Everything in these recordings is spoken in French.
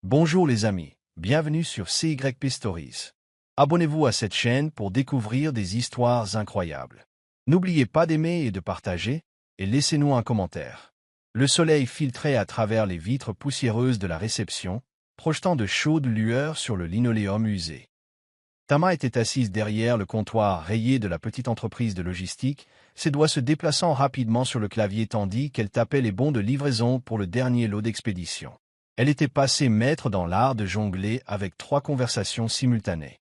Bonjour les amis, bienvenue sur CYP Stories. Abonnez-vous à cette chaîne pour découvrir des histoires incroyables. N'oubliez pas d'aimer et de partager, et laissez-nous un commentaire. Le soleil filtrait à travers les vitres poussiéreuses de la réception, projetant de chaudes lueurs sur le linoléum usé. Tama était assise derrière le comptoir rayé de la petite entreprise de logistique, ses doigts se déplaçant rapidement sur le clavier tandis qu'elle tapait les bons de livraison pour le dernier lot d'expédition. Elle était passée maître dans l'art de jongler avec 3 conversations simultanées.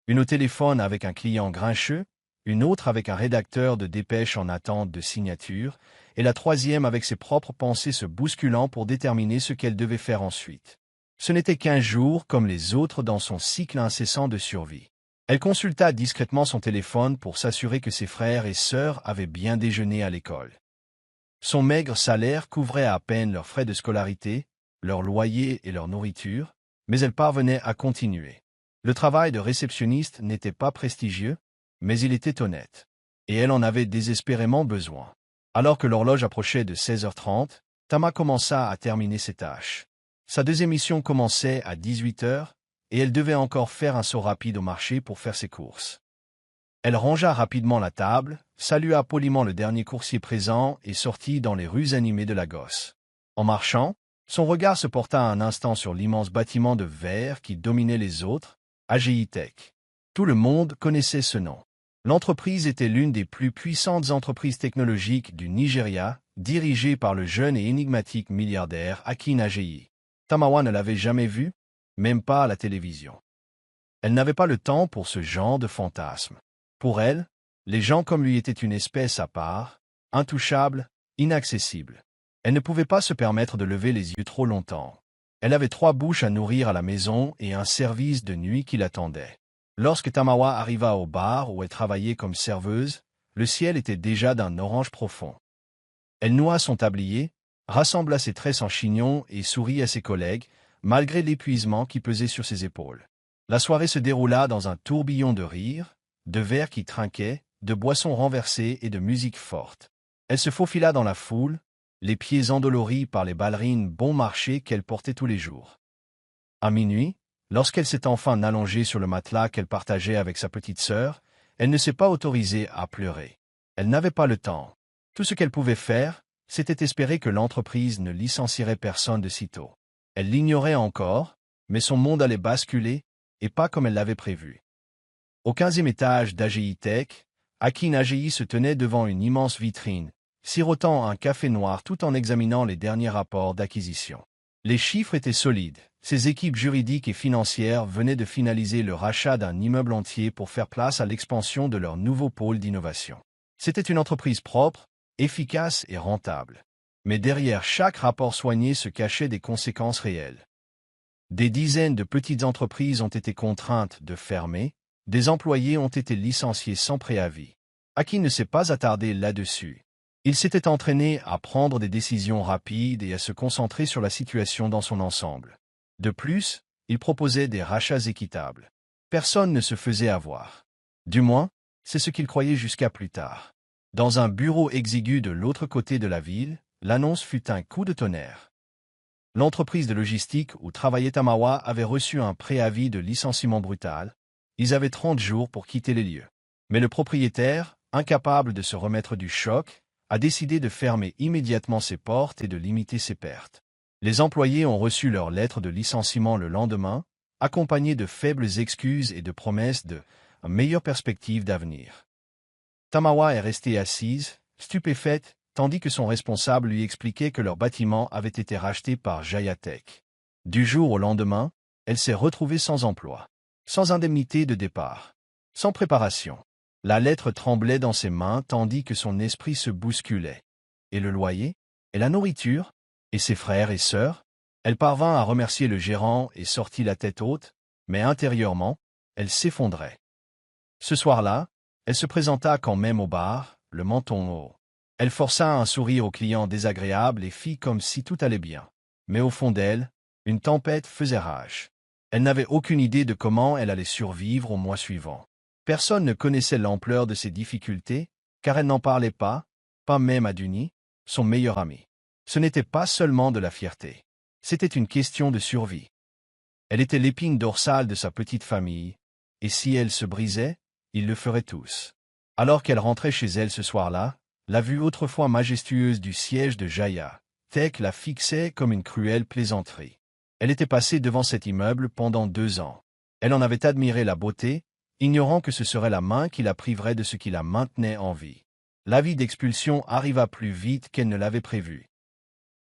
Une au téléphone avec un client grincheux, une autre avec un rédacteur de dépêche en attente de signature, et la troisième avec ses propres pensées se bousculant pour déterminer ce qu'elle devait faire ensuite. Ce n'était qu'un jour comme les autres dans son cycle incessant de survie. Elle consulta discrètement son téléphone pour s'assurer que ses frères et sœurs avaient bien déjeuné à l'école. Son maigre salaire couvrait à peine leurs frais de scolarité, leur loyer et leur nourriture, mais elle parvenait à continuer. Le travail de réceptionniste n'était pas prestigieux, mais il était honnête. Et elle en avait désespérément besoin. Alors que l'horloge approchait de 16h30, Tama commença à terminer ses tâches. Sa deuxième mission commençait à 18h, et elle devait encore faire un saut rapide au marché pour faire ses courses. Elle rangea rapidement la table, salua poliment le dernier coursier présent et sortit dans les rues animées de Lagos. En marchant, son regard se porta un instant sur l'immense bâtiment de verre qui dominait les autres, AGI Tech. Tout le monde connaissait ce nom. L'entreprise était l'une des plus puissantes entreprises technologiques du Nigeria, dirigée par le jeune et énigmatique milliardaire Akin AGI. Tamawa ne l'avait jamais vue, même pas à la télévision. Elle n'avait pas le temps pour ce genre de fantasme. Pour elle, les gens comme lui étaient une espèce à part, intouchable, inaccessible. Elle ne pouvait pas se permettre de lever les yeux trop longtemps. Elle avait 3 bouches à nourrir à la maison et un service de nuit qui l'attendait. Lorsque Tamawa arriva au bar où elle travaillait comme serveuse, le ciel était déjà d'un orange profond. Elle noua son tablier, rassembla ses tresses en chignon et sourit à ses collègues, malgré l'épuisement qui pesait sur ses épaules. La soirée se déroula dans un tourbillon de rires, de verres qui trinquaient, de boissons renversées et de musique forte. Elle se faufila dans la foule, les pieds endoloris par les ballerines bon marché qu'elle portait tous les jours. À minuit, lorsqu'elle s'est enfin allongée sur le matelas qu'elle partageait avec sa petite sœur, elle ne s'est pas autorisée à pleurer. Elle n'avait pas le temps. Tout ce qu'elle pouvait faire, c'était espérer que l'entreprise ne licencierait personne de sitôt. Elle l'ignorait encore, mais son monde allait basculer, et pas comme elle l'avait prévu. Au 15e étage d'AGI Tech, Akin AGI se tenait devant une immense vitrine, sirotant un café noir tout en examinant les derniers rapports d'acquisition. Les chiffres étaient solides. Ses équipes juridiques et financières venaient de finaliser le rachat d'un immeuble entier pour faire place à l'expansion de leur nouveau pôle d'innovation. C'était une entreprise propre, efficace et rentable. Mais derrière chaque rapport soigné se cachaient des conséquences réelles. Des dizaines de petites entreprises ont été contraintes de fermer, des employés ont été licenciés sans préavis. Akin ne s'est pas attardé là-dessus. Il s'était entraîné à prendre des décisions rapides et à se concentrer sur la situation dans son ensemble. De plus, il proposait des rachats équitables. Personne ne se faisait avoir. Du moins, c'est ce qu'il croyait jusqu'à plus tard. Dans un bureau exigu de l'autre côté de la ville, l'annonce fut un coup de tonnerre. L'entreprise de logistique où travaillait Tamawa avait reçu un préavis de licenciement brutal. Ils avaient 30 jours pour quitter les lieux. Mais le propriétaire, incapable de se remettre du choc, a décidé de fermer immédiatement ses portes et de limiter ses pertes. Les employés ont reçu leur lettre de licenciement le lendemain, accompagnés de faibles excuses et de promesses de meilleures perspectives d'avenir. Tamawa est restée assise, stupéfaite, tandis que son responsable lui expliquait que leur bâtiment avait été racheté par Jayatech. Du jour au lendemain, elle s'est retrouvée sans emploi, sans indemnité de départ, sans préparation. La lettre tremblait dans ses mains tandis que son esprit se bousculait. Et le loyer? Et la nourriture? Et ses frères et sœurs? Elle parvint à remercier le gérant et sortit la tête haute, mais intérieurement, elle s'effondrait. Ce soir-là, elle se présenta quand même au bar, le menton haut. Elle força un sourire aux clients désagréables et fit comme si tout allait bien. Mais au fond d'elle, une tempête faisait rage. Elle n'avait aucune idée de comment elle allait survivre au mois suivant. Personne ne connaissait l'ampleur de ses difficultés, car elle n'en parlait pas même à Duni, son meilleur ami. Ce n'était pas seulement de la fierté. C'était une question de survie. Elle était l'épine dorsale de sa petite famille, et si elle se brisait, ils le feraient tous. Alors qu'elle rentrait chez elle ce soir-là, la vue autrefois majestueuse du siège de Jaya Tech la fixait comme une cruelle plaisanterie. Elle était passée devant cet immeuble pendant 2 ans. Elle en avait admiré la beauté, ignorant que ce serait la main qui la priverait de ce qui la maintenait en vie. L'avis d'expulsion arriva plus vite qu'elle ne l'avait prévu.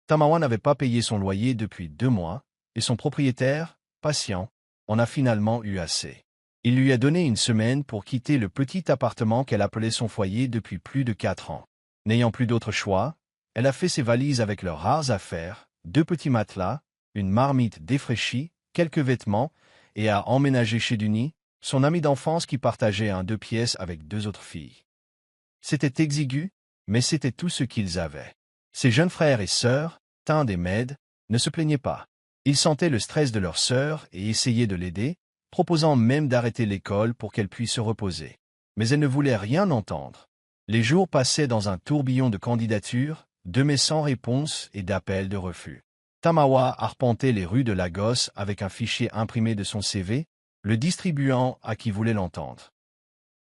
Tamawa n'avait pas payé son loyer depuis 2 mois, et son propriétaire, patient, en a finalement eu assez. Il lui a donné une semaine pour quitter le petit appartement qu'elle appelait son foyer depuis plus de 4 ans. N'ayant plus d'autre choix, elle a fait ses valises avec leurs rares affaires, 2 petits matelas, une marmite défraîchie, quelques vêtements, et a emménagé chez Duny, son ami d'enfance qui partageait un 2 pièces avec 2 autres filles. C'était exigu, mais c'était tout ce qu'ils avaient. Ses jeunes frères et sœurs, Tind et Med, ne se plaignaient pas. Ils sentaient le stress de leur sœur et essayaient de l'aider, proposant même d'arrêter l'école pour qu'elle puisse se reposer. Mais elle ne voulait rien entendre. Les jours passaient dans un tourbillon de candidatures, de mails sans réponse et d'appels de refus. Tamawa arpentait les rues de Lagos avec un fichier imprimé de son CV, le distribuant à qui voulait l'entendre.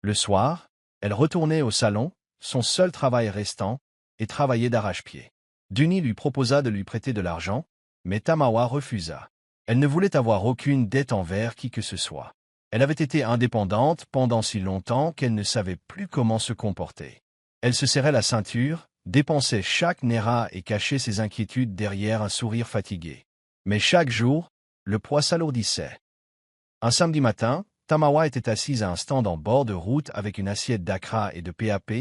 Le soir, elle retournait au salon, son seul travail restant, et travaillait d'arrache-pied. Duny lui proposa de lui prêter de l'argent, mais Tamawa refusa. Elle ne voulait avoir aucune dette envers qui que ce soit. Elle avait été indépendante pendant si longtemps qu'elle ne savait plus comment se comporter. Elle se serrait la ceinture, dépensait chaque naira et cachait ses inquiétudes derrière un sourire fatigué. Mais chaque jour, le poids s'alourdissait. Un samedi matin, Tamawa était assise à un stand en bord de route avec une assiette d'acra et de PAP,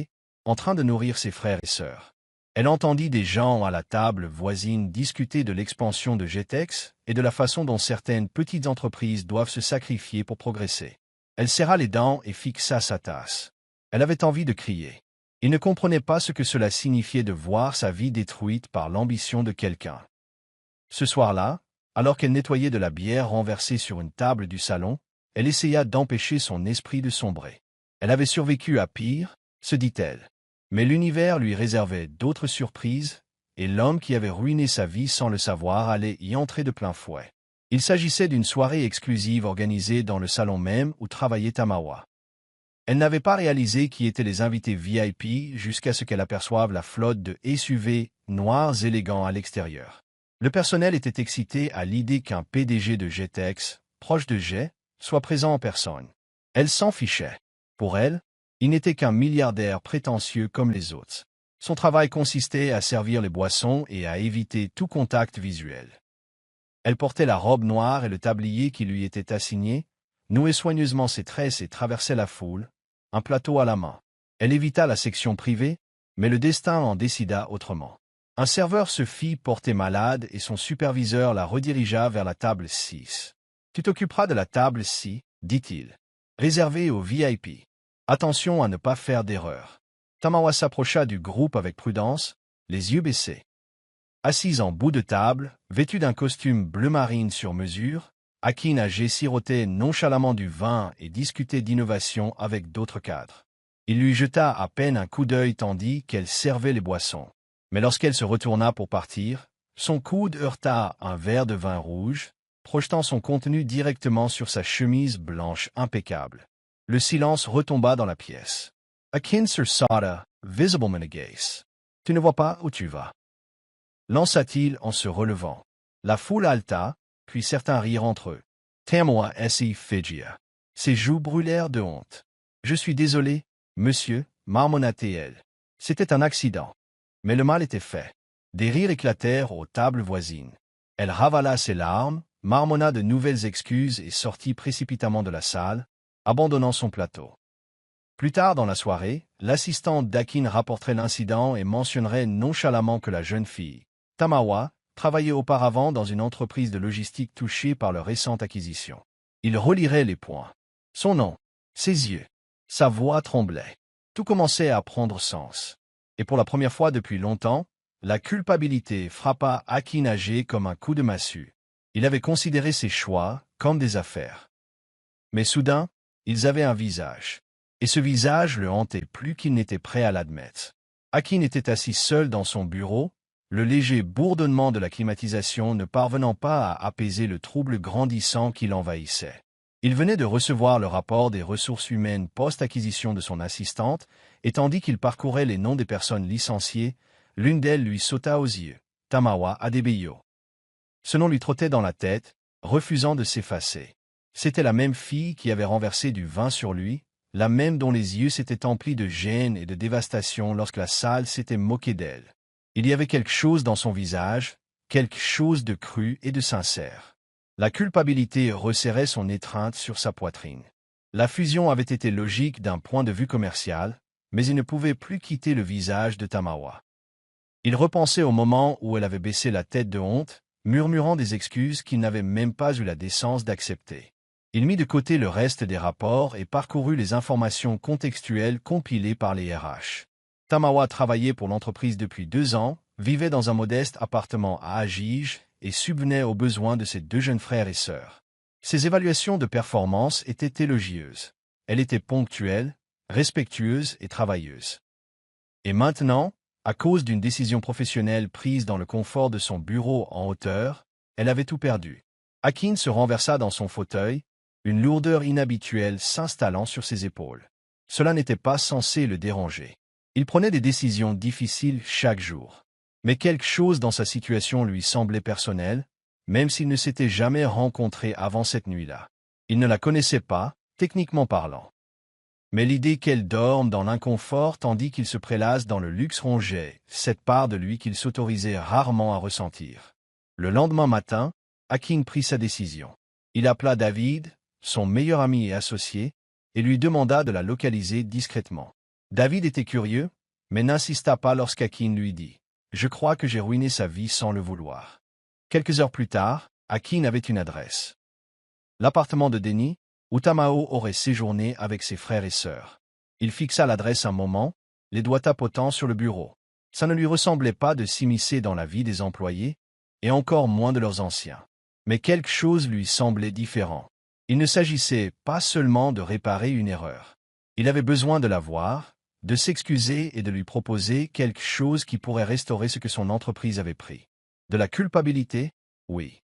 en train de nourrir ses frères et sœurs. Elle entendit des gens à la table voisine discuter de l'expansion de Jetex et de la façon dont certaines petites entreprises doivent se sacrifier pour progresser. Elle serra les dents et fixa sa tasse. Elle avait envie de crier. Il ne comprenait pas ce que cela signifiait de voir sa vie détruite par l'ambition de quelqu'un. Ce soir-là, alors qu'elle nettoyait de la bière renversée sur une table du salon, elle essaya d'empêcher son esprit de sombrer. Elle avait survécu à pire, se dit-elle. Mais l'univers lui réservait d'autres surprises, et l'homme qui avait ruiné sa vie sans le savoir allait y entrer de plein fouet. Il s'agissait d'une soirée exclusive organisée dans le salon même où travaillait Tamawa. Elle n'avait pas réalisé qui étaient les invités VIP jusqu'à ce qu'elle aperçoive la flotte de SUV noirs élégants à l'extérieur. Le personnel était excité à l'idée qu'un PDG de Jetex, proche de Jet, soit présent en personne. Elle s'en fichait. Pour elle, il n'était qu'un milliardaire prétentieux comme les autres. Son travail consistait à servir les boissons et à éviter tout contact visuel. Elle portait la robe noire et le tablier qui lui était assigné, nouait soigneusement ses tresses et traversait la foule, un plateau à la main. Elle évita la section privée, mais le destin en décida autrement. Un serveur se fit porter malade et son superviseur la redirigea vers la table 6. « Tu t'occuperas de la table 6, dit-il, réservée aux VIP. Attention à ne pas faire d'erreur. » Tamawa s'approcha du groupe avec prudence, les yeux baissés. Assise en bout de table, vêtue d'un costume bleu marine sur mesure, Akin Agé sirotait nonchalamment du vin et discutait d'innovation avec d'autres cadres. Il lui jeta à peine un coup d'œil tandis qu'elle servait les boissons. Mais lorsqu'elle se retourna pour partir, son coude heurta un verre de vin rouge, projetant son contenu directement sur sa chemise blanche impeccable. Le silence retomba dans la pièce. Akin sursauta, visiblement agace. « Tu ne vois pas où tu vas ?» lança-t-il en se relevant. La foule haleta, puis certains rirent entre eux. Tamawa s'y figia. Ses joues brûlèrent de honte. « Je suis désolé, monsieur, marmonna-t-elle. C'était un accident. » Mais le mal était fait. Des rires éclatèrent aux tables voisines. Elle ravala ses larmes, marmonna de nouvelles excuses et sortit précipitamment de la salle, abandonnant son plateau. Plus tard dans la soirée, l'assistante d'Akin rapporterait l'incident et mentionnerait nonchalamment que la jeune fille, Tamawa, travaillait auparavant dans une entreprise de logistique touchée par leur récente acquisition. Il relirait les points. Son nom, ses yeux, sa voix tremblait. Tout commençait à prendre sens. Et pour la première fois depuis longtemps, la culpabilité frappa Akin Agé comme un coup de massue. Il avait considéré ses choix comme des affaires. Mais soudain, ils avaient un visage. Et ce visage le hantait plus qu'il n'était prêt à l'admettre. Akin était assis seul dans son bureau, le léger bourdonnement de la climatisation ne parvenant pas à apaiser le trouble grandissant qui l'envahissait. Il venait de recevoir le rapport des ressources humaines post-acquisition de son assistante, et tandis qu'il parcourait les noms des personnes licenciées, l'une d'elles lui sauta aux yeux, Tamawa Adebayo. Ce nom lui trottait dans la tête, refusant de s'effacer. C'était la même fille qui avait renversé du vin sur lui, la même dont les yeux s'étaient emplis de gêne et de dévastation lorsque la salle s'était moquée d'elle. Il y avait quelque chose dans son visage, quelque chose de cru et de sincère. La culpabilité resserrait son étreinte sur sa poitrine. La fusion avait été logique d'un point de vue commercial, mais il ne pouvait plus quitter le visage de Tamawa. Il repensait au moment où elle avait baissé la tête de honte, murmurant des excuses qu'il n'avait même pas eu la décence d'accepter. Il mit de côté le reste des rapports et parcourut les informations contextuelles compilées par les RH. Tamawa travaillait pour l'entreprise depuis 2 ans, vivait dans un modeste appartement à Agige et subvenait aux besoins de ses 2 jeunes frères et sœurs. Ses évaluations de performance étaient élogieuses. Elle était ponctuelle, respectueuse et travailleuse. Et maintenant, à cause d'une décision professionnelle prise dans le confort de son bureau en hauteur, elle avait tout perdu. Akin se renversa dans son fauteuil, une lourdeur inhabituelle s'installant sur ses épaules. Cela n'était pas censé le déranger. Il prenait des décisions difficiles chaque jour. Mais quelque chose dans sa situation lui semblait personnel, même s'il ne s'était jamais rencontré avant cette nuit-là. Il ne la connaissait pas, techniquement parlant. Mais l'idée qu'elle dorme dans l'inconfort tandis qu'il se prélasse dans le luxe rongeait cette part de lui qu'il s'autorisait rarement à ressentir. Le lendemain matin, Akin prit sa décision. Il appela David, son meilleur ami et associé, et lui demanda de la localiser discrètement. David était curieux, mais n'insista pas lorsqu'Akin lui dit « Je crois que j'ai ruiné sa vie sans le vouloir ». Quelques heures plus tard, Akin avait une adresse. L'appartement de Denis, où Tamao aurait séjourné avec ses frères et sœurs. Il fixa l'adresse un moment, les doigts tapotant sur le bureau. Ça ne lui ressemblait pas de s'immiscer dans la vie des employés, et encore moins de leurs anciens. Mais quelque chose lui semblait différent. Il ne s'agissait pas seulement de réparer une erreur. Il avait besoin de la voir, de s'excuser et de lui proposer quelque chose qui pourrait restaurer ce que son entreprise avait pris. De la culpabilité, oui.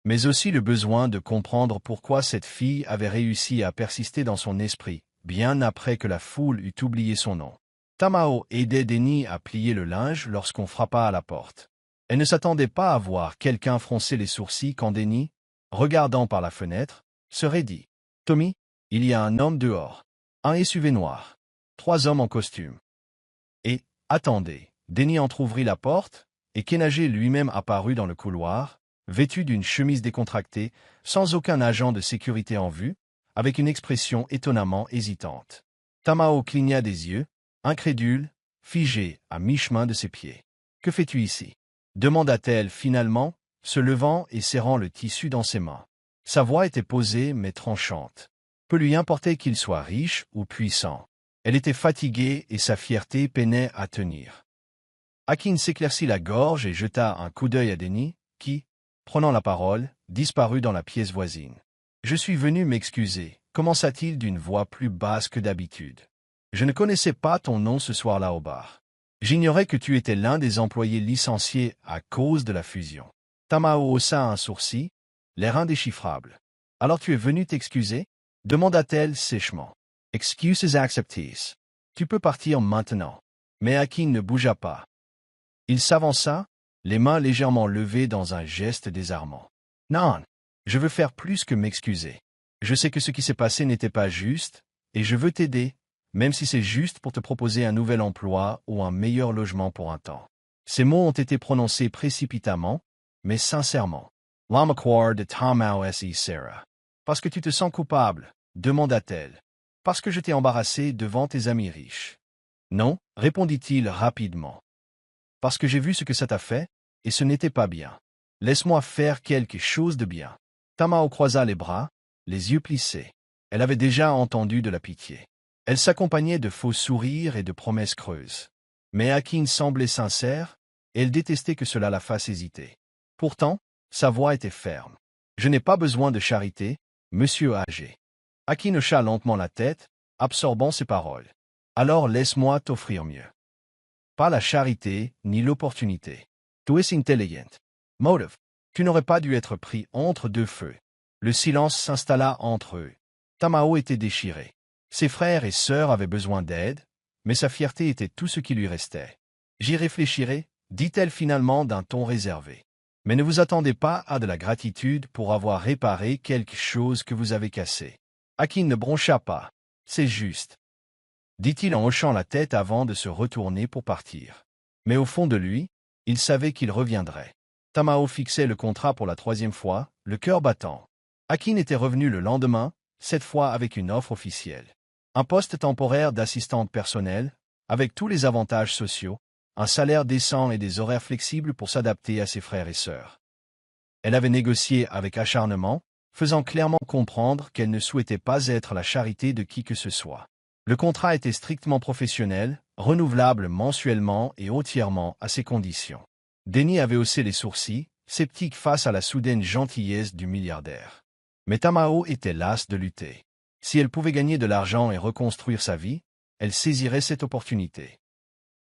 Mais aussi le besoin de comprendre pourquoi cette fille avait réussi à persister dans son esprit, bien après que la foule eût oublié son nom. Tamao aidait Denis à plier le linge lorsqu'on frappa à la porte. Elle ne s'attendait pas à voir quelqu'un froncer les sourcils quand Denis, regardant par la fenêtre, serait dit « Tommy, il y a un homme dehors. Un SUV noir. 3 hommes en costume. » Et, attendez, Denis entr'ouvrit la porte, et Kenage lui-même apparut dans le couloir, vêtu d'une chemise décontractée, sans aucun agent de sécurité en vue, avec une expression étonnamment hésitante. Tamao cligna des yeux, incrédule, figé à mi-chemin de ses pieds. « Que fais-tu ici » demanda-t-elle finalement, se levant et serrant le tissu dans ses mains. Sa voix était posée mais tranchante. Peu lui importait qu'il soit riche ou puissant. Elle était fatiguée et sa fierté peinait à tenir. Akin s'éclaircit la gorge et jeta un coup d'œil à Denis, qui, prenant la parole, disparut dans la pièce voisine. « Je suis venu m'excuser » commença-t-il d'une voix plus basse que d'habitude. « Je ne connaissais pas ton nom ce soir-là au bar. J'ignorais que tu étais l'un des employés licenciés à cause de la fusion. » Tamao haussa un sourcil, l'air indéchiffrable. « Alors tu es venu t'excuser » demanda-t-elle sèchement. « Excuses acceptées. Tu peux partir maintenant. » Mais Akin ne bougea pas. Il s'avança, les mains légèrement levées dans un geste désarmant. « Non, je veux faire plus que m'excuser. Je sais que ce qui s'est passé n'était pas juste, et je veux t'aider, même si c'est juste pour te proposer un nouvel emploi ou un meilleur logement pour un temps. » Ces mots ont été prononcés précipitamment, mais sincèrement. « L'amaquar de Tamao S.I. Sarah. Parce que tu te sens coupable, demanda-t-elle. Parce que je t'ai embarrassé devant tes amis riches. Non, répondit-il rapidement. Parce que j'ai vu ce que ça t'a fait, et ce n'était pas bien. Laisse-moi faire quelque chose de bien. Tamao croisa les bras, les yeux plissés. Elle avait déjà entendu de la pitié. Elle s'accompagnait de faux sourires et de promesses creuses. Mais Akin semblait sincère, et elle détestait que cela la fasse hésiter. Pourtant, sa voix était ferme. Je n'ai pas besoin de charité, monsieur âgé. Akin hocha lentement la tête, absorbant ses paroles. Alors laisse-moi t'offrir mieux. Pas la charité, ni l'opportunité. Tu es intelligent. Motive. Tu n'aurais pas dû être pris entre deux feux. Le silence s'installa entre eux. Tamao était déchiré. Ses frères et sœurs avaient besoin d'aide, mais sa fierté était tout ce qui lui restait. J'y réfléchirai, dit-elle finalement d'un ton réservé. Mais ne vous attendez pas à de la gratitude pour avoir réparé quelque chose que vous avez cassé. Akin ne broncha pas. C'est juste, dit-il en hochant la tête avant de se retourner pour partir. Mais au fond de lui, il savait qu'il reviendrait. Tamao fixait le contrat pour la 3e fois, le cœur battant. Akin était revenu le lendemain, cette fois avec une offre officielle. Un poste temporaire d'assistante personnelle, avec tous les avantages sociaux, un salaire décent et des horaires flexibles pour s'adapter à ses frères et sœurs. Elle avait négocié avec acharnement, faisant clairement comprendre qu'elle ne souhaitait pas être la charité de qui que ce soit. Le contrat était strictement professionnel, renouvelable mensuellement et entièrement à ses conditions. Denny avait haussé les sourcils, sceptique face à la soudaine gentillesse du milliardaire. Mais Tamao était lasse de lutter. Si elle pouvait gagner de l'argent et reconstruire sa vie, elle saisirait cette opportunité.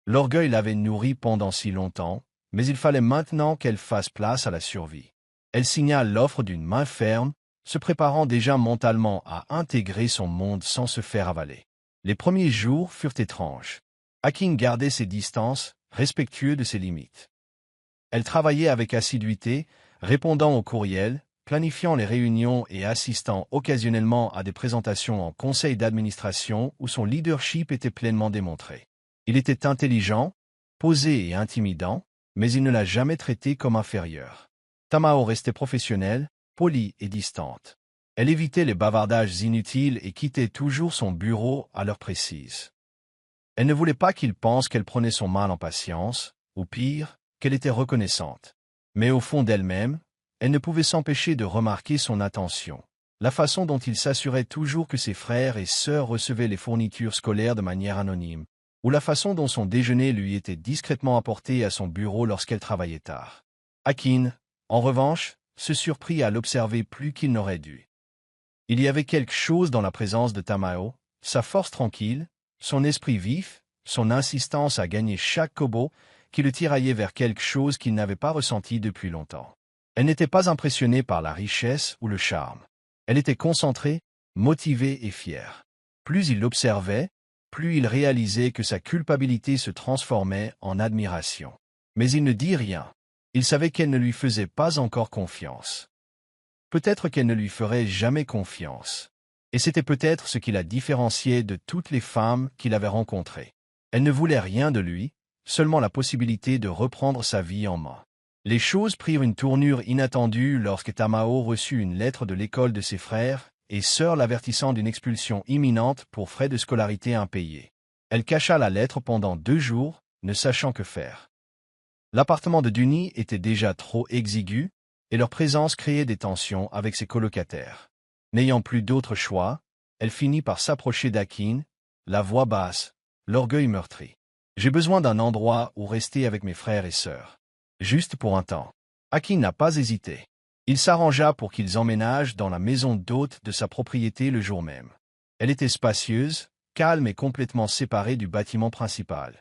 L'orgueil l'avait nourrie pendant si longtemps, mais il fallait maintenant qu'elle fasse place à la survie. Elle signa l'offre d'une main ferme, se préparant déjà mentalement à intégrer son monde sans se faire avaler. Les premiers jours furent étranges. Akin gardait ses distances, respectueux de ses limites. Elle travaillait avec assiduité, répondant aux courriels, planifiant les réunions et assistant occasionnellement à des présentations en conseil d'administration où son leadership était pleinement démontré. Il était intelligent, posé et intimidant, mais il ne l'a jamais traité comme inférieur. Tamao restait professionnelle, polie et distante. Elle évitait les bavardages inutiles et quittait toujours son bureau à l'heure précise. Elle ne voulait pas qu'il pense qu'elle prenait son mal en patience, ou pire, qu'elle était reconnaissante. Mais au fond d'elle-même, elle ne pouvait s'empêcher de remarquer son attention, la façon dont il s'assurait toujours que ses frères et sœurs recevaient les fournitures scolaires de manière anonyme, ou la façon dont son déjeuner lui était discrètement apporté à son bureau lorsqu'elle travaillait tard. Akin, en revanche, se surprit à l'observer plus qu'il n'aurait dû. Il y avait quelque chose dans la présence de Tamao, sa force tranquille, son esprit vif, son insistance à gagner chaque kobo, qui le tiraillait vers quelque chose qu'il n'avait pas ressenti depuis longtemps. Elle n'était pas impressionnée par la richesse ou le charme. Elle était concentrée, motivée et fière. Plus il l'observait, plus il réalisait que sa culpabilité se transformait en admiration. Mais il ne dit rien. Il savait qu'elle ne lui faisait pas encore confiance. Peut-être qu'elle ne lui ferait jamais confiance. Et c'était peut-être ce qui la différenciait de toutes les femmes qu'il avait rencontrées. Elle ne voulait rien de lui, seulement la possibilité de reprendre sa vie en main. Les choses prirent une tournure inattendue lorsque Tamao reçut une lettre de l'école de ses frères et sœurs l'avertissant d'une expulsion imminente pour frais de scolarité impayés. Elle cacha la lettre pendant 2 jours, ne sachant que faire. L'appartement de Denny était déjà trop exigu, et leur présence créait des tensions avec ses colocataires. N'ayant plus d'autre choix, elle finit par s'approcher d'Akin, la voix basse, l'orgueil meurtri. « J'ai besoin d'un endroit où rester avec mes frères et sœurs. Juste pour un temps. » Akin n'a pas hésité. Il s'arrangea pour qu'ils emménagent dans la maison d'hôte de sa propriété le jour même. Elle était spacieuse, calme et complètement séparée du bâtiment principal.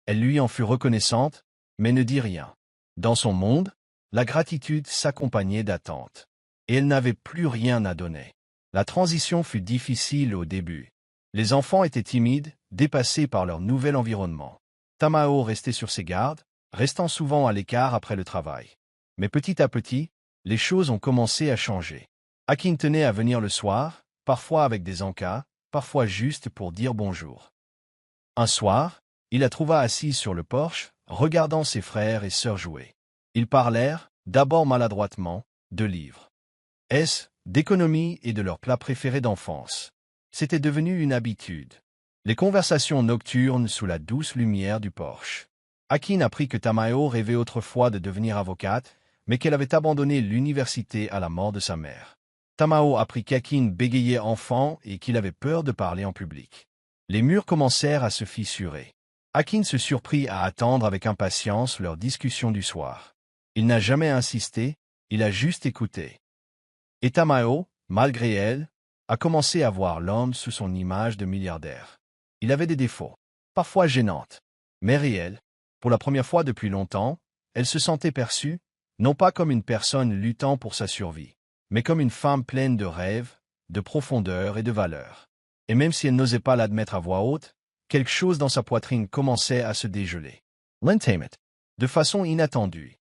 Elle lui en fut reconnaissante, mais ne dit rien. Dans son monde, la gratitude s'accompagnait d'attente. Et elle n'avait plus rien à donner. La transition fut difficile au début. Les enfants étaient timides, dépassés par leur nouvel environnement. Tamao restait sur ses gardes, restant souvent à l'écart après le travail. Mais petit à petit, les choses ont commencé à changer. Akin tenait à venir le soir, parfois avec des encas, parfois juste pour dire bonjour. Un soir, il la trouva assise sur le porche, regardant ses frères et sœurs jouer. Ils parlèrent, d'abord maladroitement, de livres. D'économie et de leurs plats préférés d'enfance. C'était devenu une habitude. Les conversations nocturnes sous la douce lumière du porche. Akin apprit que Tamao rêvait autrefois de devenir avocate, mais qu'elle avait abandonné l'université à la mort de sa mère. Tamao apprit qu'Akin bégayait enfant et qu'il avait peur de parler en public. Les murs commencèrent à se fissurer. Akin se surprit à attendre avec impatience leur discussion du soir. Il n'a jamais insisté, il a juste écouté. Et Tamao, malgré elle, a commencé à voir l'homme sous son image de milliardaire. Il avait des défauts, parfois gênantes, mais réels. Pour la première fois depuis longtemps, elle se sentait perçue, non pas comme une personne luttant pour sa survie, mais comme une femme pleine de rêves, de profondeur et de valeur. Et même si elle n'osait pas l'admettre à voix haute, quelque chose dans sa poitrine commençait à se dégeler. Lentement, de façon inattendue,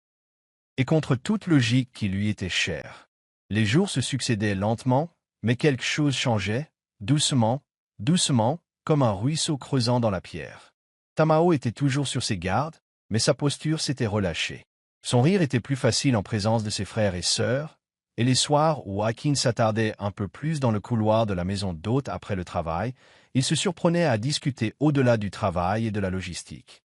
et contre toute logique qui lui était chère. Les jours se succédaient lentement, mais quelque chose changeait, doucement, doucement, comme un ruisseau creusant dans la pierre. Tamao était toujours sur ses gardes, mais sa posture s'était relâchée. Son rire était plus facile en présence de ses frères et sœurs, et les soirs où Akin s'attardait un peu plus dans le couloir de la maison d'hôte après le travail, il se surprenait à discuter au-delà du travail et de la logistique.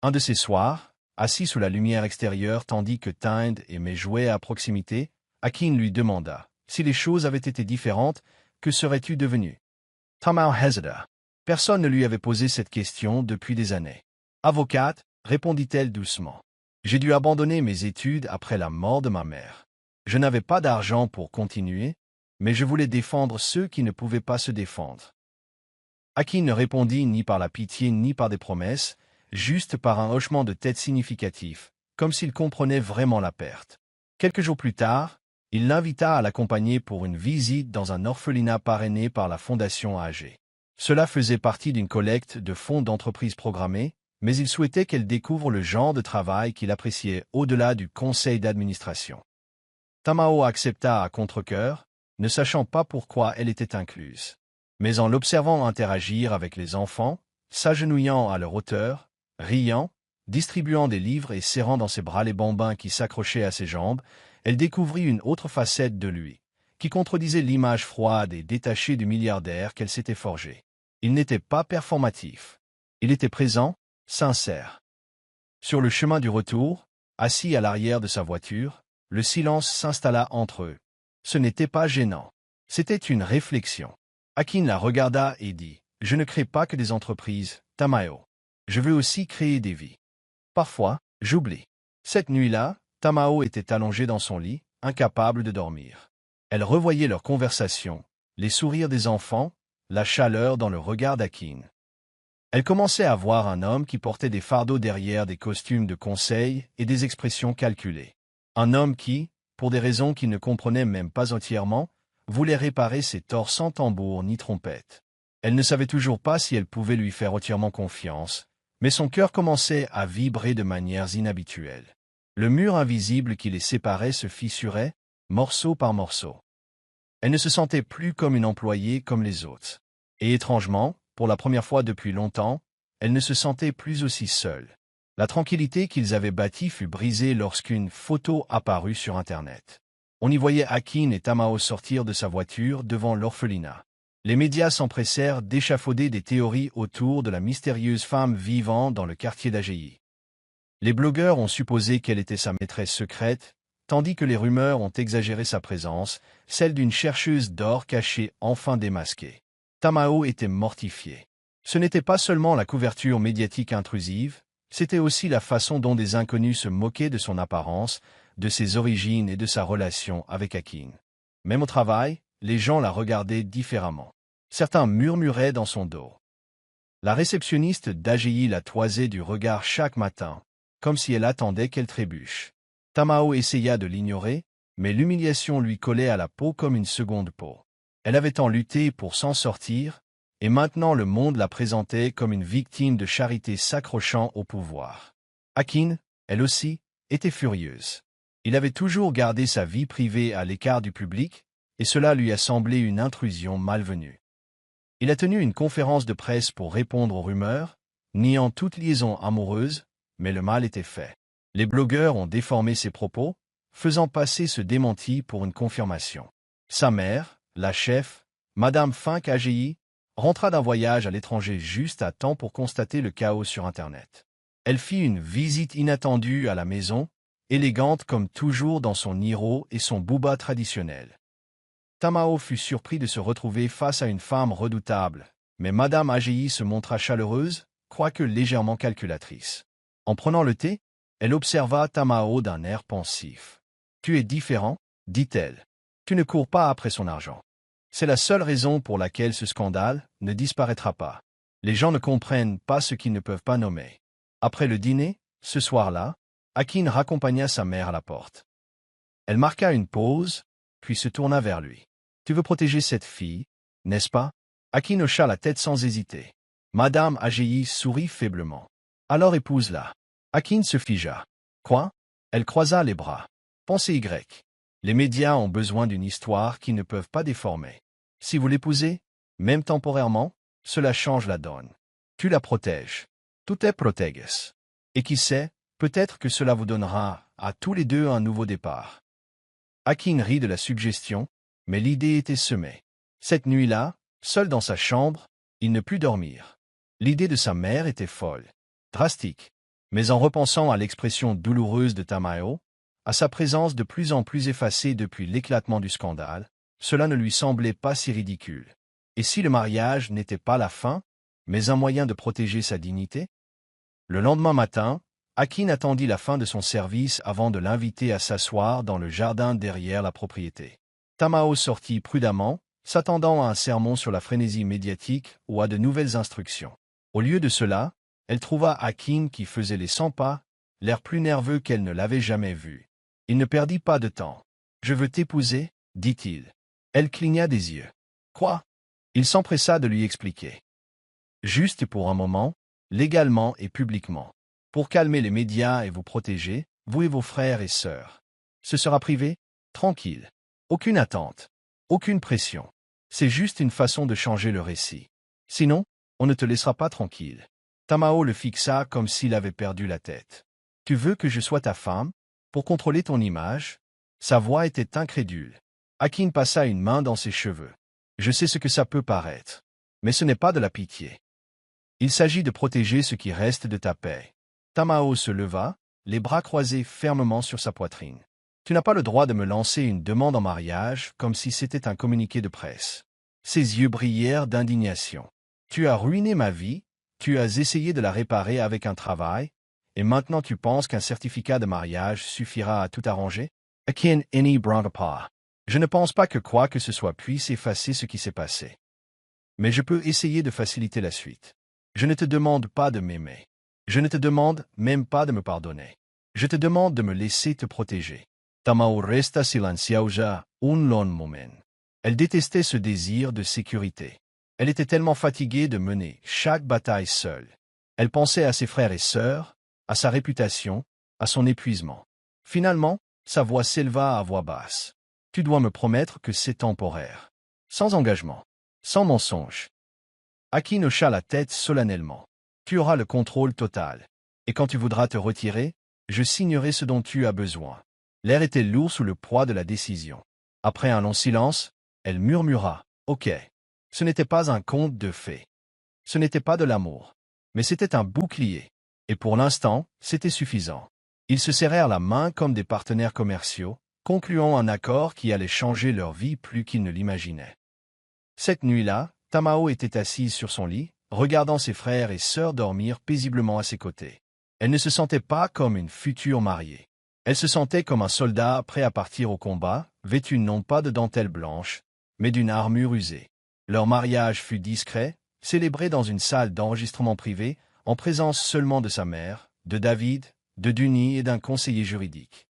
Un de ces soirs, assis sous la lumière extérieure tandis que Tynd et May jouaient à proximité, Akin lui demanda « Si les choses avaient été différentes, que serais-tu devenu ?» Tamao hésita. Personne ne lui avait posé cette question depuis des années. « Avocate, répondit-elle doucement. J'ai dû abandonner mes études après la mort de ma mère. Je n'avais pas d'argent pour continuer, mais je voulais défendre ceux qui ne pouvaient pas se défendre. » Akin ne répondit ni par la pitié ni par des promesses, juste par un hochement de tête significatif, comme s'il comprenait vraiment la perte. Quelques jours plus tard, il l'invita à l'accompagner pour une visite dans un orphelinat parrainé par la Fondation AG. Cela faisait partie d'une collecte de fonds d'entreprise programmée, mais il souhaitait qu'elle découvre le genre de travail qu'il appréciait au-delà du conseil d'administration. Tamao accepta à contre-cœur, ne sachant pas pourquoi elle était incluse. Mais en l'observant interagir avec les enfants, s'agenouillant à leur hauteur, riant, distribuant des livres et serrant dans ses bras les bambins qui s'accrochaient à ses jambes, elle découvrit une autre facette de lui, qui contredisait l'image froide et détachée du milliardaire qu'elle s'était forgée. Il n'était pas performatif. Il était présent, sincère. Sur le chemin du retour, assis à l'arrière de sa voiture, le silence s'installa entre eux. Ce n'était pas gênant. C'était une réflexion. Akin la regarda et dit « Je ne crée pas que des entreprises, Tamao. Je veux aussi créer des vies. Parfois, j'oublie. » Cette nuit-là, Tamao était allongée dans son lit, incapable de dormir. Elle revoyait leur conversation, les sourires des enfants, la chaleur dans le regard d'Akin. Elle commençait à voir un homme qui portait des fardeaux derrière des costumes de conseil et des expressions calculées. Un homme qui, pour des raisons qu'il ne comprenait même pas entièrement, voulait réparer ses torts sans tambour ni trompette. Elle ne savait toujours pas si elle pouvait lui faire entièrement confiance, mais son cœur commençait à vibrer de manières inhabituelles. Le mur invisible qui les séparait se fissurait, morceau par morceau. Elle ne se sentait plus comme une employée comme les autres. Et étrangement, pour la première fois depuis longtemps, elle ne se sentait plus aussi seule. La tranquillité qu'ils avaient bâtie fut brisée lorsqu'une photo apparut sur Internet. On y voyait Akin et Tamao sortir de sa voiture devant l'orphelinat. Les médias s'empressèrent d'échafauder des théories autour de la mystérieuse femme vivant dans le quartier d'AGI. Les blogueurs ont supposé qu'elle était sa maîtresse secrète, tandis que les rumeurs ont exagéré sa présence, celle d'une chercheuse d'or cachée enfin démasquée. Tamao était mortifié. Ce n'était pas seulement la couverture médiatique intrusive, c'était aussi la façon dont des inconnus se moquaient de son apparence, de ses origines et de sa relation avec Akin. Même au travail, les gens la regardaient différemment. Certains murmuraient dans son dos. La réceptionniste d'AGI la toisait du regard chaque matin, comme si elle attendait qu'elle trébuche. Tamao essaya de l'ignorer, mais l'humiliation lui collait à la peau comme une seconde peau. Elle avait tant lutté pour s'en sortir, et maintenant le monde la présentait comme une victime de charité s'accrochant au pouvoir. Akin, elle aussi, était furieuse. Il avait toujours gardé sa vie privée à l'écart du public, et cela lui a semblé une intrusion malvenue. Il a tenu une conférence de presse pour répondre aux rumeurs, niant toute liaison amoureuse, mais le mal était fait. Les blogueurs ont déformé ses propos, faisant passer ce démenti pour une confirmation. Sa mère, la chef, Madame Fink AGI, rentra d'un voyage à l'étranger juste à temps pour constater le chaos sur Internet. Elle fit une visite inattendue à la maison, élégante comme toujours dans son niro et son bouba traditionnel. Tamao fut surpris de se retrouver face à une femme redoutable, mais Madame AGI se montra chaleureuse, quoique légèrement calculatrice. En prenant le thé, elle observa Tamao d'un air pensif. « Tu es différent, dit-elle. Tu ne cours pas après son argent. C'est la seule raison pour laquelle ce scandale ne disparaîtra pas. Les gens ne comprennent pas ce qu'ils ne peuvent pas nommer. » Après le dîner, ce soir-là, Akin raccompagna sa mère à la porte. Elle marqua une pause, puis se tourna vers lui. « Tu veux protéger cette fille, n'est-ce pas ?» Akin hocha la tête sans hésiter. Madame Agéi sourit faiblement. « Alors épouse-la. » Akin se figea. « Quoi ?» Elle croisa les bras. « Pensez Y. Les médias ont besoin d'une histoire qu'ils ne peuvent pas déformer. Si vous l'épousez, même temporairement, cela change la donne. Tu la protèges. Tout est proteges. Et qui sait, peut-être que cela vous donnera, à tous les deux, un nouveau départ. » Akin rit de la suggestion, mais l'idée était semée. Cette nuit-là, seul dans sa chambre, il ne put dormir. L'idée de sa mère était folle, drastique. Mais en repensant à l'expression douloureuse de Tamao, à sa présence de plus en plus effacée depuis l'éclatement du scandale, cela ne lui semblait pas si ridicule. Et si le mariage n'était pas la fin, mais un moyen de protéger sa dignité? Le lendemain matin, Akin attendit la fin de son service avant de l'inviter à s'asseoir dans le jardin derrière la propriété. Tamao sortit prudemment, s'attendant à un sermon sur la frénésie médiatique ou à de nouvelles instructions. Au lieu de cela, elle trouva Akin qui faisait les 100 pas, l'air plus nerveux qu'elle ne l'avait jamais vu. Il ne perdit pas de temps. « Je veux t'épouser, » dit-il. Elle cligna des yeux. « Quoi ?» Il s'empressa de lui expliquer. « Juste pour un moment, légalement et publiquement. Pour calmer les médias et vous protéger, vous et vos frères et sœurs. Ce sera privé, tranquille. Aucune attente. Aucune pression. C'est juste une façon de changer le récit. Sinon, on ne te laissera pas tranquille. » Tamao le fixa comme s'il avait perdu la tête. « Tu veux que je sois ta femme, pour contrôler ton image ?» Sa voix était incrédule. Akin passa une main dans ses cheveux. « Je sais ce que ça peut paraître. Mais ce n'est pas de la pitié. Il s'agit de protéger ce qui reste de ta paix. » Tamao se leva, les bras croisés fermement sur sa poitrine. « Tu n'as pas le droit de me lancer une demande en mariage comme si c'était un communiqué de presse. » Ses yeux brillèrent d'indignation. « Tu as ruiné ma vie. Tu as essayé de la réparer avec un travail, et maintenant tu penses qu'un certificat de mariage suffira à tout arranger? Akin n'y branque pas. Je ne pense pas que quoi que ce soit puisse effacer ce qui s'est passé. Mais je peux essayer de faciliter la suite. Je ne te demande pas de m'aimer. Je ne te demande même pas de me pardonner. Je te demande de me laisser te protéger. » Tamao resta silenciosa un long moment. Elle détestait ce désir de sécurité. Elle était tellement fatiguée de mener chaque bataille seule. Elle pensait à ses frères et sœurs, à sa réputation, à son épuisement. Finalement, sa voix s'éleva à voix basse. « Tu dois me promettre que c'est temporaire. Sans engagement. Sans mensonge. » Akin hocha la tête solennellement. « Tu auras le contrôle total. Et quand tu voudras te retirer, je signerai ce dont tu as besoin. » L'air était lourd sous le poids de la décision. Après un long silence, elle murmura « Ok. » Ce n'était pas un conte de fées. Ce n'était pas de l'amour. Mais c'était un bouclier. Et pour l'instant, c'était suffisant. Ils se serrèrent la main comme des partenaires commerciaux, concluant un accord qui allait changer leur vie plus qu'ils ne l'imaginaient. Cette nuit-là, Tamao était assise sur son lit, regardant ses frères et sœurs dormir paisiblement à ses côtés. Elle ne se sentait pas comme une future mariée. Elle se sentait comme un soldat prêt à partir au combat, vêtu non pas de dentelle blanche, mais d'une armure usée. Leur mariage fut discret, célébré dans une salle d'enregistrement privée, en présence seulement de sa mère, de David, de Duni et d'un conseiller juridique.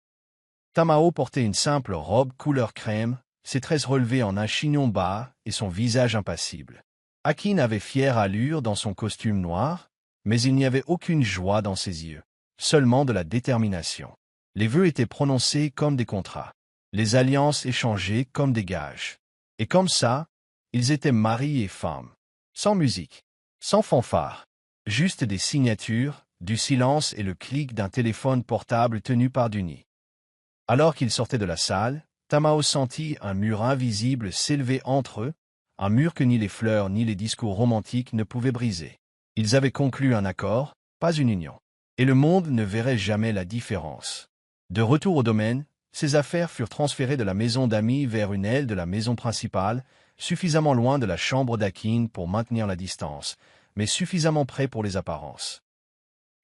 Tamao portait une simple robe couleur crème, ses tresses relevées en un chignon bas et son visage impassible. Akin avait fière allure dans son costume noir, mais il n'y avait aucune joie dans ses yeux, seulement de la détermination. Les vœux étaient prononcés comme des contrats, les alliances échangées comme des gages. Et comme ça, ils étaient mari et femme, sans musique, sans fanfare, juste des signatures, du silence et le clic d'un téléphone portable tenu par Duni. Alors qu'ils sortaient de la salle, Tamao sentit un mur invisible s'élever entre eux, un mur que ni les fleurs ni les discours romantiques ne pouvaient briser. Ils avaient conclu un accord, pas une union. Et le monde ne verrait jamais la différence. De retour au domaine, ses affaires furent transférées de la maison d'amis vers une aile de la maison principale, suffisamment loin de la chambre d'Akin pour maintenir la distance, mais suffisamment près pour les apparences.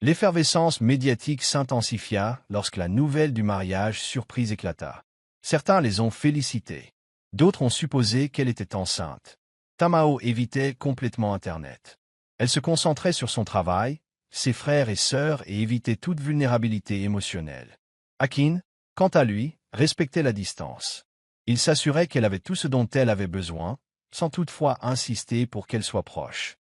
L'effervescence médiatique s'intensifia lorsque la nouvelle du mariage surprise éclata. Certains les ont félicités. D'autres ont supposé qu'elle était enceinte. Tamao évitait complètement Internet. Elle se concentrait sur son travail, ses frères et sœurs et éviter toute vulnérabilité émotionnelle. Akin, quant à lui, respectait la distance. Il s'assurait qu'elle avait tout ce dont elle avait besoin, sans toutefois insister pour qu'elle soit proche.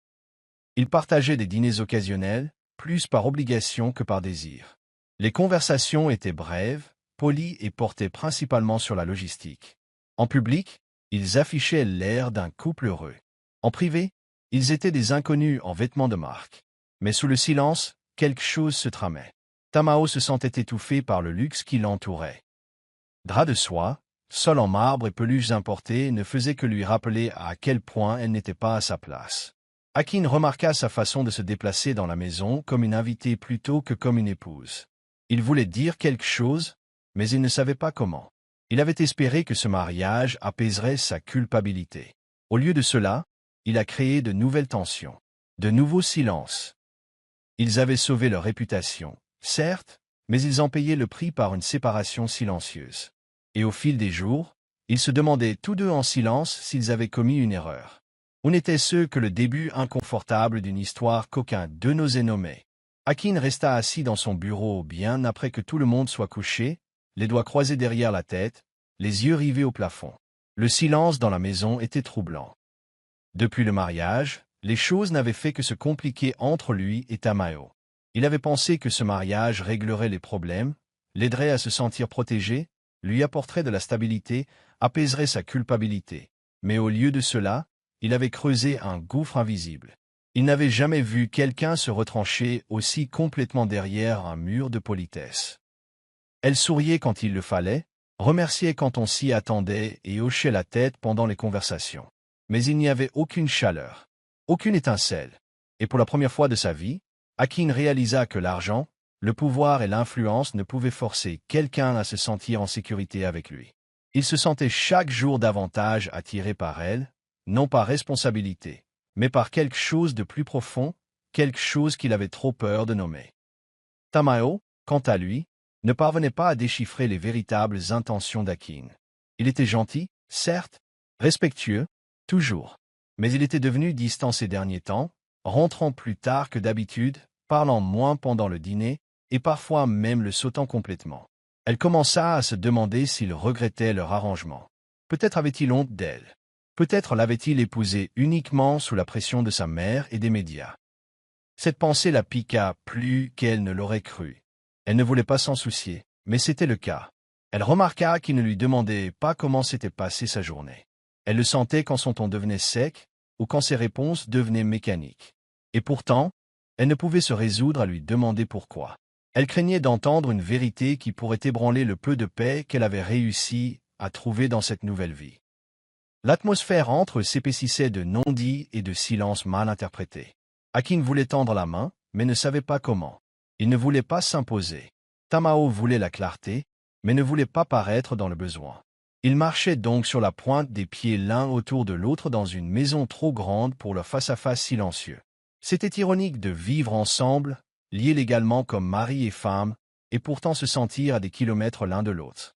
Il partageait des dîners occasionnels, plus par obligation que par désir. Les conversations étaient brèves, polies et portaient principalement sur la logistique. En public, ils affichaient l'air d'un couple heureux. En privé, ils étaient des inconnus en vêtements de marque. Mais sous le silence, quelque chose se tramait. Tamao se sentait étouffé par le luxe qui l'entourait. Draps de soie, sol en marbre et peluches importées ne faisaient que lui rappeler à quel point elle n'était pas à sa place. Akin remarqua sa façon de se déplacer dans la maison comme une invitée plutôt que comme une épouse. Il voulait dire quelque chose, mais il ne savait pas comment. Il avait espéré que ce mariage apaiserait sa culpabilité. Au lieu de cela, il a créé de nouvelles tensions, de nouveaux silences. Ils avaient sauvé leur réputation, certes, mais ils en payaient le prix par une séparation silencieuse. Et au fil des jours, ils se demandaient tous deux en silence s'ils avaient commis une erreur. Ou n'était-ce que le début inconfortable d'une histoire qu'aucun d'eux n'osait nommer? Akin resta assis dans son bureau bien après que tout le monde soit couché, les doigts croisés derrière la tête, les yeux rivés au plafond. Le silence dans la maison était troublant. Depuis le mariage, les choses n'avaient fait que se compliquer entre lui et Tamao. Il avait pensé que ce mariage réglerait les problèmes, l'aiderait à se sentir protégé, lui apporterait de la stabilité, apaiserait sa culpabilité. Mais au lieu de cela, il avait creusé un gouffre invisible. Il n'avait jamais vu quelqu'un se retrancher aussi complètement derrière un mur de politesse. Elle souriait quand il le fallait, remerciait quand on s'y attendait et hochait la tête pendant les conversations. Mais il n'y avait aucune chaleur, aucune étincelle. Et pour la première fois de sa vie, Akin réalisa que l'argent, le pouvoir et l'influence ne pouvaient forcer quelqu'un à se sentir en sécurité avec lui. Il se sentait chaque jour davantage attiré par elle, non par responsabilité, mais par quelque chose de plus profond, quelque chose qu'il avait trop peur de nommer. Tamao, quant à lui, ne parvenait pas à déchiffrer les véritables intentions d'Akin. Il était gentil, certes, respectueux, toujours. Mais il était devenu distant ces derniers temps, rentrant plus tard que d'habitude, parlant moins pendant le dîner, et parfois même le sautant complètement. Elle commença à se demander s'il regrettait leur arrangement. Peut-être avait-il honte d'elle. Peut-être l'avait-il épousée uniquement sous la pression de sa mère et des médias. Cette pensée la piqua plus qu'elle ne l'aurait cru. Elle ne voulait pas s'en soucier, mais c'était le cas. Elle remarqua qu'il ne lui demandait pas comment s'était passée sa journée. Elle le sentait quand son ton devenait sec, ou quand ses réponses devenaient mécaniques. Et pourtant, elle ne pouvait se résoudre à lui demander pourquoi. Elle craignait d'entendre une vérité qui pourrait ébranler le peu de paix qu'elle avait réussi à trouver dans cette nouvelle vie. L'atmosphère entre eux s'épaississait de non-dits et de silences mal interprétés. Akin voulait tendre la main, mais ne savait pas comment. Il ne voulait pas s'imposer. Tamao voulait la clarté, mais ne voulait pas paraître dans le besoin. Ils marchaient donc sur la pointe des pieds l'un autour de l'autre dans une maison trop grande pour leur face-à-face silencieux. C'était ironique de vivre ensemble, liés légalement comme mari et femme, et pourtant se sentir à des kilomètres l'un de l'autre.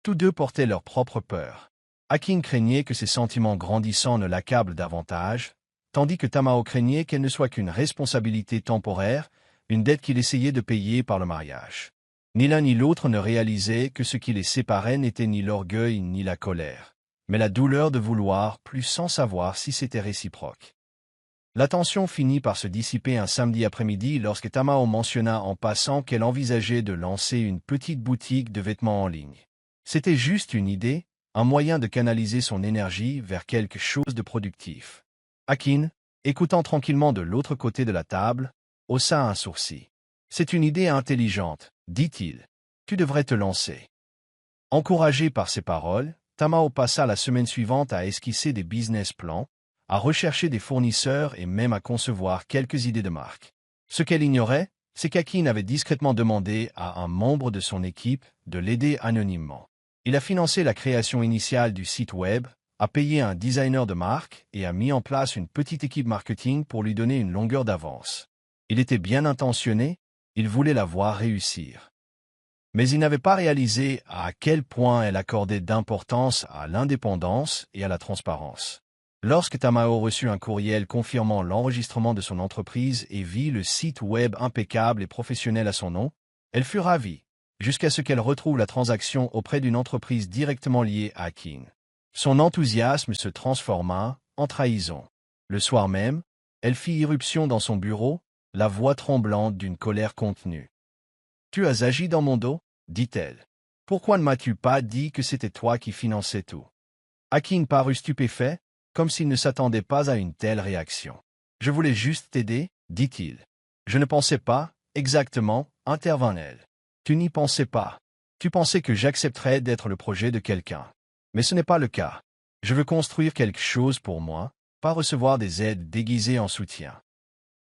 Tous deux portaient leur propre peur. Akin craignait que ses sentiments grandissants ne l'accablent davantage, tandis que Tamao craignait qu'elle ne soit qu'une responsabilité temporaire, une dette qu'il essayait de payer par le mariage. Ni l'un ni l'autre ne réalisait que ce qui les séparait n'était ni l'orgueil ni la colère, mais la douleur de vouloir plus sans savoir si c'était réciproque. La tension finit par se dissiper un samedi après-midi lorsque Tamao mentionna en passant qu'elle envisageait de lancer une petite boutique de vêtements en ligne. C'était juste une idée, un moyen de canaliser son énergie vers quelque chose de productif. Akin, écoutant tranquillement de l'autre côté de la table, haussa un sourcil. « C'est une idée intelligente, dit-il. Tu devrais te lancer. » Encouragé par ces paroles, Tamao passa la semaine suivante à esquisser des business plans, à rechercher des fournisseurs et même à concevoir quelques idées de marque. Ce qu'elle ignorait, c'est qu'Akin avait discrètement demandé à un membre de son équipe de l'aider anonymement. Il a financé la création initiale du site web, a payé un designer de marque et a mis en place une petite équipe marketing pour lui donner une longueur d'avance. Il était bien intentionné, il voulait la voir réussir. Mais il n'avait pas réalisé à quel point elle accordait d'importance à l'indépendance et à la transparence. Lorsque Tamao reçut un courriel confirmant l'enregistrement de son entreprise et vit le site web impeccable et professionnel à son nom, elle fut ravie, jusqu'à ce qu'elle retrouve la transaction auprès d'une entreprise directement liée à Akin. Son enthousiasme se transforma en trahison. Le soir même, elle fit irruption dans son bureau, la voix tremblante d'une colère contenue. « Tu as agi dans mon dos ?» dit-elle. « Pourquoi ne m'as-tu pas dit que c'était toi qui finançais tout ?» Akin parut stupéfait, comme s'il ne s'attendait pas à une telle réaction. « Je voulais juste t'aider, dit-il. Je ne pensais pas, exactement, intervint-elle. Tu n'y pensais pas. Tu pensais que j'accepterais d'être le projet de quelqu'un. Mais ce n'est pas le cas. Je veux construire quelque chose pour moi, pas recevoir des aides déguisées en soutien. »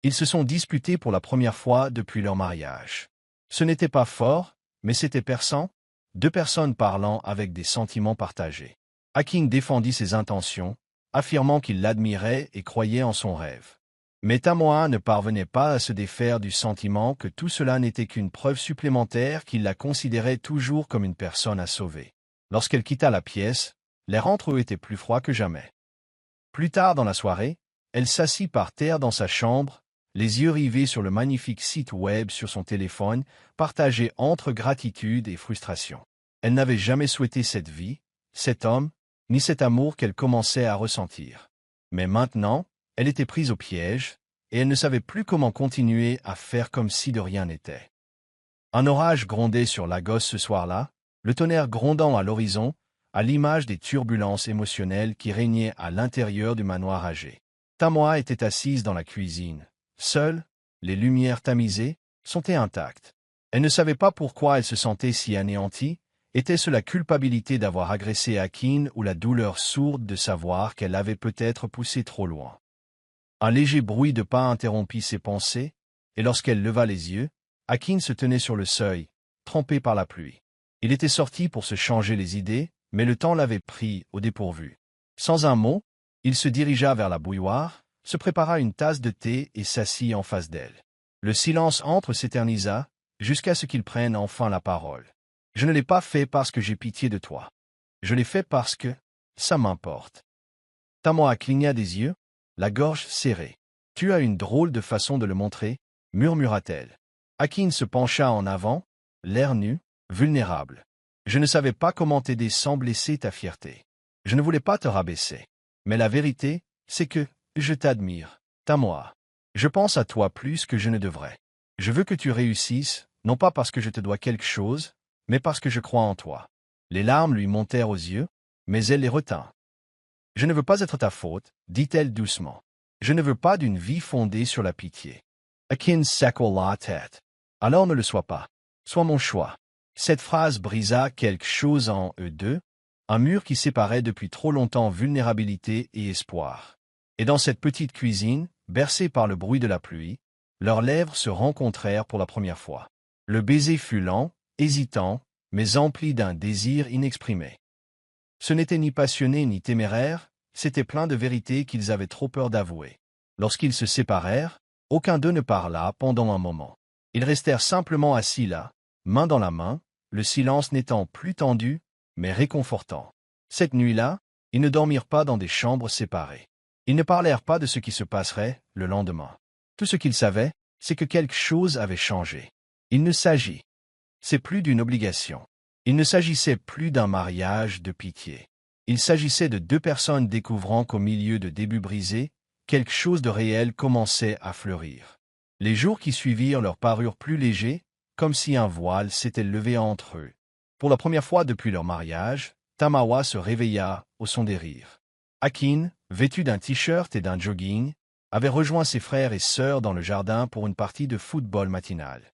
Ils se sont disputés pour la première fois depuis leur mariage. Ce n'était pas fort, mais c'était perçant, deux personnes parlant avec des sentiments partagés. Akin défendit ses intentions, affirmant qu'il l'admirait et croyait en son rêve. Mais Tamoa ne parvenait pas à se défaire du sentiment que tout cela n'était qu'une preuve supplémentaire qu'il la considérait toujours comme une personne à sauver. Lorsqu'elle quitta la pièce, l'air entre eux était plus froid que jamais. Plus tard dans la soirée, elle s'assit par terre dans sa chambre, les yeux rivés sur le magnifique site web sur son téléphone, partagée entre gratitude et frustration. Elle n'avait jamais souhaité cette vie, cet homme, ni cet amour qu'elle commençait à ressentir. Mais maintenant, elle était prise au piège, et elle ne savait plus comment continuer à faire comme si de rien n'était. Un orage grondait sur Lagos ce soir-là, le tonnerre grondant à l'horizon, à l'image des turbulences émotionnelles qui régnaient à l'intérieur du manoir âgé. Tamoa était assise dans la cuisine. Seule, les lumières tamisées, sont intactes. Elle ne savait pas pourquoi elle se sentait si anéantie. Était-ce la culpabilité d'avoir agressé Akin ou la douleur sourde de savoir qu'elle avait peut-être poussé trop loin? Un léger bruit de pas interrompit ses pensées, et lorsqu'elle leva les yeux, Akin se tenait sur le seuil, trempé par la pluie. Il était sorti pour se changer les idées, mais le temps l'avait pris au dépourvu. Sans un mot, il se dirigea vers la bouilloire, se prépara une tasse de thé et s'assit en face d'elle. Le silence entre s'éternisa, jusqu'à ce qu'il prenne enfin la parole. « Je ne l'ai pas fait parce que j'ai pitié de toi. Je l'ai fait parce que ça m'importe. » Tamoa cligna des yeux, la gorge serrée. « Tu as une drôle de façon de le montrer, » murmura-t-elle. Akin se pencha en avant, l'air nu, vulnérable. « Je ne savais pas comment t'aider sans blesser ta fierté. Je ne voulais pas te rabaisser. Mais la vérité, c'est que je t'admire, Tamoa. Je pense à toi plus que je ne devrais. Je veux que tu réussisses, non pas parce que je te dois quelque chose, mais parce que je crois en toi. » Les larmes lui montèrent aux yeux, mais elle les retint. « Je ne veux pas être ta faute, dit-elle doucement. Je ne veux pas d'une vie fondée sur la pitié. » Akin secoua la tête. « Alors ne le sois pas. Sois mon choix. » Cette phrase brisa quelque chose en eux deux, un mur qui séparait depuis trop longtemps vulnérabilité et espoir. Et dans cette petite cuisine, bercée par le bruit de la pluie, leurs lèvres se rencontrèrent pour la première fois. Le baiser fut lent, hésitant, mais empli d'un désir inexprimé. Ce n'était ni passionné ni téméraire, c'était plein de vérités qu'ils avaient trop peur d'avouer. Lorsqu'ils se séparèrent, aucun d'eux ne parla pendant un moment. Ils restèrent simplement assis là, main dans la main, le silence n'étant plus tendu, mais réconfortant. Cette nuit-là, ils ne dormirent pas dans des chambres séparées. Ils ne parlèrent pas de ce qui se passerait le lendemain. Tout ce qu'ils savaient, c'est que quelque chose avait changé. Il ne s'agit C'est plus d'une obligation. Il ne s'agissait plus d'un mariage de pitié. Il s'agissait de deux personnes découvrant qu'au milieu de débuts brisés, quelque chose de réel commençait à fleurir. Les jours qui suivirent leur parurent plus légers, comme si un voile s'était levé entre eux. Pour la première fois depuis leur mariage, Tamawa se réveilla au son des rires. Akin, vêtu d'un t-shirt et d'un jogging, avait rejoint ses frères et sœurs dans le jardin pour une partie de football matinale.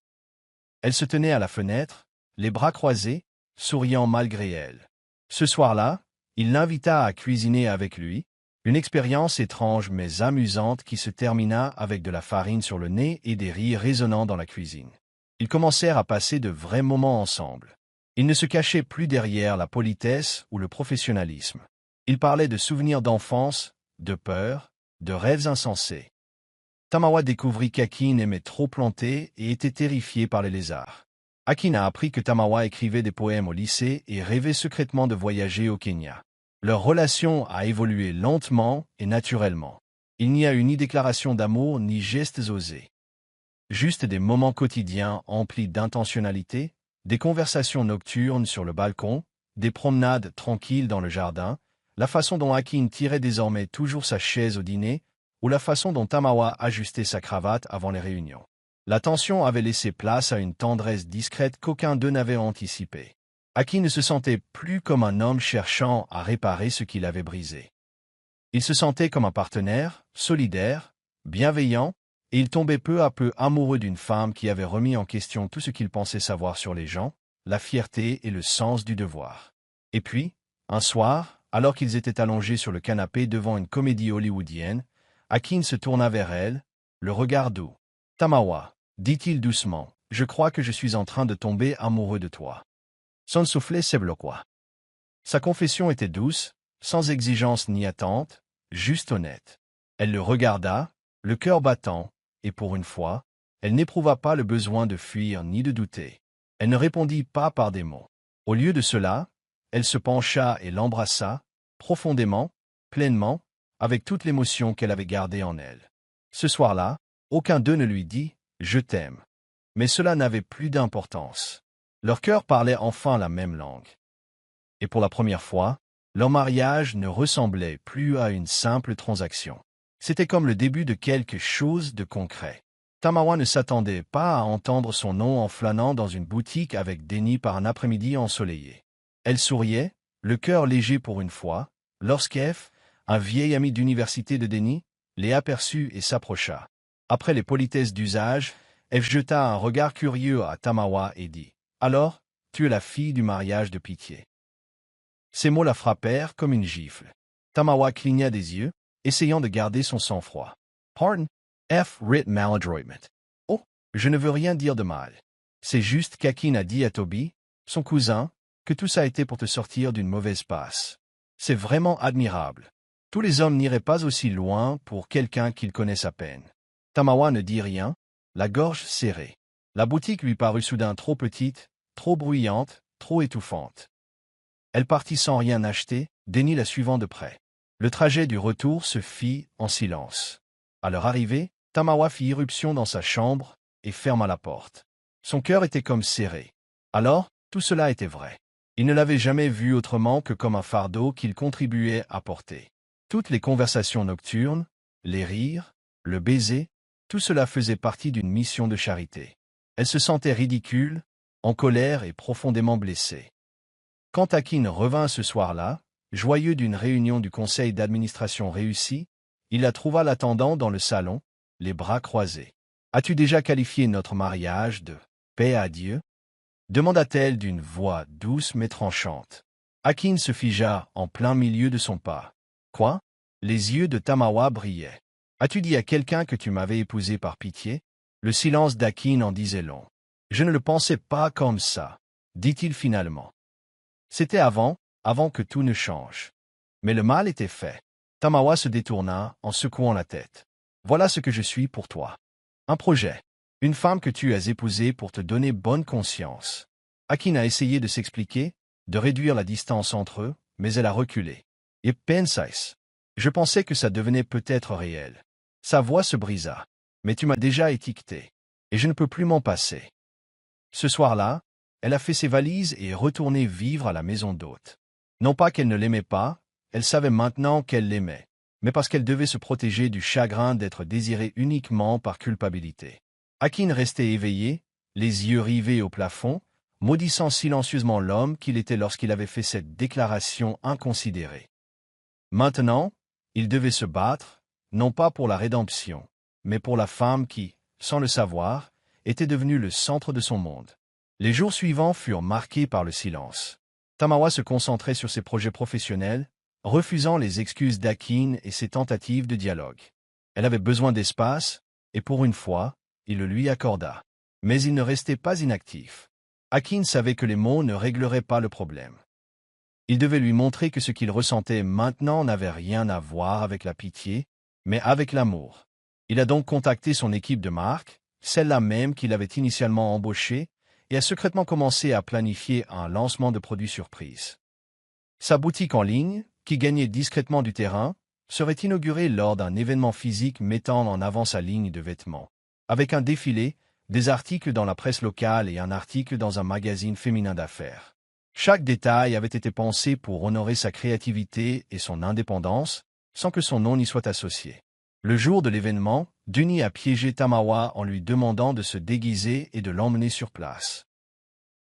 Elle se tenait à la fenêtre, les bras croisés, souriant malgré elle. Ce soir-là, il l'invita à cuisiner avec lui, une expérience étrange mais amusante qui se termina avec de la farine sur le nez et des rires résonnants dans la cuisine. Ils commencèrent à passer de vrais moments ensemble. Ils ne se cachaient plus derrière la politesse ou le professionnalisme. Ils parlaient de souvenirs d'enfance, de peur, de rêves insensés. Tamawa découvrit qu'Akin aimait trop planter et était terrifié par les lézards. Akin a appris que Tamawa écrivait des poèmes au lycée et rêvait secrètement de voyager au Kenya. Leur relation a évolué lentement et naturellement. Il n'y a eu ni déclaration d'amour ni gestes osés. Juste des moments quotidiens emplis d'intentionnalité, des conversations nocturnes sur le balcon, des promenades tranquilles dans le jardin, la façon dont Akin tirait désormais toujours sa chaise au dîner, ou la façon dont Tamawa ajustait sa cravate avant les réunions. La tension avait laissé place à une tendresse discrète qu'aucun d'eux n'avait anticipée. Akin ne se sentait plus comme un homme cherchant à réparer ce qu'il avait brisé. Il se sentait comme un partenaire, solidaire, bienveillant, et il tombait peu à peu amoureux d'une femme qui avait remis en question tout ce qu'il pensait savoir sur les gens, la fierté et le sens du devoir. Et puis, un soir, alors qu'ils étaient allongés sur le canapé devant une comédie hollywoodienne, Akin se tourna vers elle, le regard doux. « Tamawa, dit-il doucement, je crois que je suis en train de tomber amoureux de toi. » Son soufflet s'ébloqua. Sa confession était douce, sans exigence ni attente, juste honnête. Elle le regarda, le cœur battant, et pour une fois, elle n'éprouva pas le besoin de fuir ni de douter. Elle ne répondit pas par des mots. Au lieu de cela, elle se pencha et l'embrassa, profondément, pleinement, avec toute l'émotion qu'elle avait gardée en elle. Ce soir-là, aucun d'eux ne lui dit « Je t'aime ». Mais cela n'avait plus d'importance. Leur cœur parlait enfin la même langue. Et pour la première fois, leur mariage ne ressemblait plus à une simple transaction. C'était comme le début de quelque chose de concret. Tamawa ne s'attendait pas à entendre son nom en flânant dans une boutique avec Denny par un après-midi ensoleillé. Elle souriait, le cœur léger pour une fois, lorsqu'Ef, un vieil ami d'université de Denny, les aperçut et s'approcha. Après les politesses d'usage, F jeta un regard curieux à Tamawa et dit « Alors, tu es la fille du mariage de pitié. » Ces mots la frappèrent comme une gifle. Tamawa cligna des yeux, essayant de garder son sang-froid. « Pardon, F. Rit maladroitement. Oh, je ne veux rien dire de mal. C'est juste qu'Akin a dit à Toby, son cousin, que tout ça a été pour te sortir d'une mauvaise passe. C'est vraiment admirable. Tous les hommes n'iraient pas aussi loin pour quelqu'un qu'ils connaissent à peine. » Tamawa ne dit rien, la gorge serrée. La boutique lui parut soudain trop petite, trop bruyante, trop étouffante. Elle partit sans rien acheter, Denny la suivant de près. Le trajet du retour se fit en silence. À leur arrivée, Tamawa fit irruption dans sa chambre et ferma la porte. Son cœur était comme serré. Alors, tout cela était vrai. Il ne l'avait jamais vu autrement que comme un fardeau qu'il contribuait à porter. Toutes les conversations nocturnes, les rires, le baiser, tout cela faisait partie d'une mission de charité. Elle se sentait ridicule, en colère et profondément blessée. Quand Akin revint ce soir-là, joyeux d'une réunion du conseil d'administration réussie, il la trouva l'attendant dans le salon, les bras croisés. « As-tu déjà qualifié notre mariage de « paix à Dieu » demanda-t-elle d'une voix douce mais tranchante. Akin se figea en plein milieu de son pas. « Quoi » Les yeux de Tamawa brillaient. « As-tu dit à quelqu'un que tu m'avais épousé par pitié ?» Le silence d'Akin en disait long. « Je ne le pensais pas comme ça, » dit-il finalement. C'était avant que tout ne change. Mais le mal était fait. Tamawa se détourna en secouant la tête. « Voilà ce que je suis pour toi. Un projet. Une femme que tu as épousée pour te donner bonne conscience. » Akin a essayé de s'expliquer, de réduire la distance entre eux, mais elle a reculé. « Et pensais. Je pensais que ça devenait peut-être réel. » Sa voix se brisa. « Mais tu m'as déjà étiqueté. Et je ne peux plus m'en passer. » Ce soir-là, elle a fait ses valises et est retournée vivre à la maison d'hôte. Non pas qu'elle ne l'aimait pas, elle savait maintenant qu'elle l'aimait, mais parce qu'elle devait se protéger du chagrin d'être désirée uniquement par culpabilité. Akin restait éveillé, les yeux rivés au plafond, maudissant silencieusement l'homme qu'il était lorsqu'il avait fait cette déclaration inconsidérée. Maintenant, il devait se battre, non pas pour la rédemption, mais pour la femme qui, sans le savoir, était devenue le centre de son monde. Les jours suivants furent marqués par le silence. Tamawa se concentrait sur ses projets professionnels, refusant les excuses d'Akin et ses tentatives de dialogue. Elle avait besoin d'espace, et pour une fois, il le lui accorda. Mais il ne restait pas inactif. Akin savait que les mots ne régleraient pas le problème. Il devait lui montrer que ce qu'il ressentait maintenant n'avait rien à voir avec la pitié, mais avec l'amour. Il a donc contacté son équipe de marque, celle-là même qu'il avait initialement embauchée, et a secrètement commencé à planifier un lancement de produits surprise. Sa boutique en ligne, qui gagnait discrètement du terrain, serait inauguré lors d'un événement physique mettant en avant sa ligne de vêtements. Avec un défilé, des articles dans la presse locale et un article dans un magazine féminin d'affaires. Chaque détail avait été pensé pour honorer sa créativité et son indépendance, sans que son nom n'y soit associé. Le jour de l'événement, Duny a piégé Tamawa en lui demandant de se déguiser et de l'emmener sur place.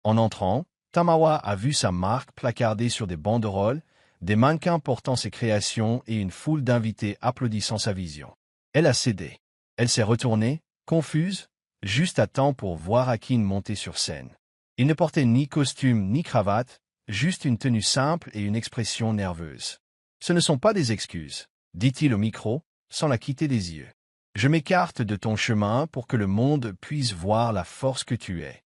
En entrant, Tamawa a vu sa marque placardée sur des banderoles, des mannequins portant ses créations et une foule d'invités applaudissant sa vision. Elle a cédé. Elle s'est retournée, confuse, juste à temps pour voir Akin monter sur scène. Il ne portait ni costume ni cravate, juste une tenue simple et une expression nerveuse. « Ce ne sont pas des excuses, » dit-il au micro, sans la quitter des yeux. « Je m'écarte de ton chemin pour que le monde puisse voir la force que tu es.